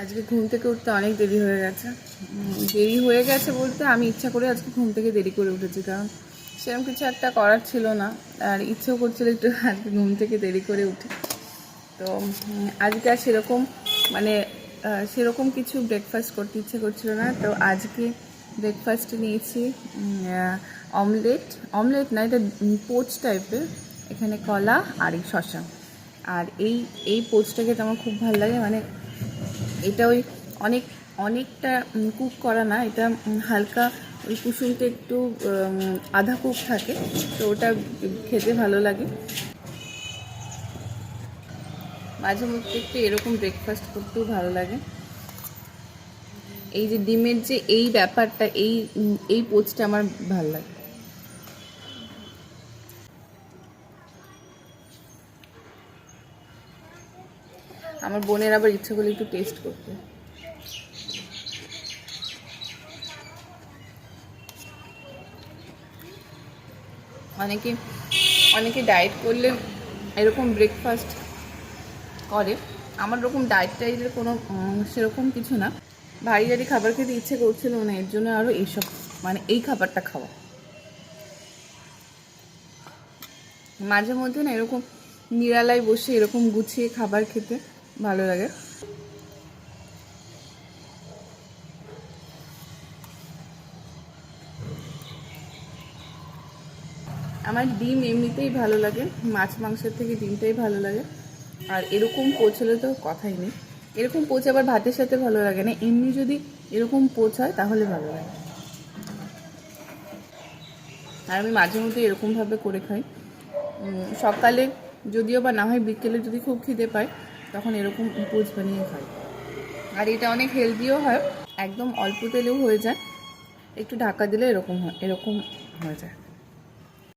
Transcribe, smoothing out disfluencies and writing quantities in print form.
আজকে ঘুম থেকে উঠতে অনেক দেরি হয়ে গেছে। দেরি হয়ে গেছে বলতে আমি ইচ্ছা করে আজকে ঘুম থেকে দেরি করে উঠেছি, কারণ সেরকম কিছু একটা করার ছিল না, আর ইচ্ছেও করছিল একটু আজকে ঘুম থেকে দেরি করে উঠে। তো আজকে আর সেরকম কিছু ব্রেকফাস্ট করতে ইচ্ছে করছিল না। তো আজকে ব্রেকফাস্ট নিয়েছি অমলেট না, এটা পোচ টাইপের। এখানে কলা আর এই শসা, আর এই পোচটা খেতে আমার খুব ভালো লাগে। মানে এটা ওই অনেকটা কুক করা না, এটা হালকা ওই কুসুমটা একটু আধা কুক থাকে, তো ওটা খেতে ভালো লাগে। মাঝে মধ্যে একটু এরকম ব্রেকফাস্ট করতেও ভালো লাগে। এই যে ডিমের যে এই ব্যাপারটা, এই পোচটা আমার ভালো লাগে। আমার বোনের আবার ইচ্ছে করলে একটু টেস্ট করতে। অনেকে ডায়েট করলে এরকম ব্রেকফাস্ট করে। আমার ওরকম ডায়েট টাইটের কোনো সেরকম কিছু না, ভারী ভারী খাবার খেতে ইচ্ছে করছিল না, এর জন্য আরও এইসব এই খাবারটা খাওয়া। মাঝে মধ্যে না এরকম নিরালায় বসে এরকম গুছিয়ে খাবার খেতে ভালো লাগে। আমার ডিম এমনিতেই ভালো লাগে, মাছ মাংসের থেকে ডিমটাই ভালো লাগে। আর এরকম পোচ হলে তো কথাই নেই। এরকম পোচ আবার ভাতের সাথে ভালো লাগে না, এমনি যদি এরকম পোচ হয় তাহলে ভালো লাগে। আর আমি মাঝে মধ্যে এরকমভাবে করে খাই। সকালে যদিও বা না হয়, বিকেলে যদি খুব খিদে পায় তখন এরকম পোচ বানিয়ে খাই। আর এটা অনেক হেলদিও হয়, একদম অল্প তেলেও হয়ে যায়, একটু ঢাকা দিলে এরকম হয়ে যায়।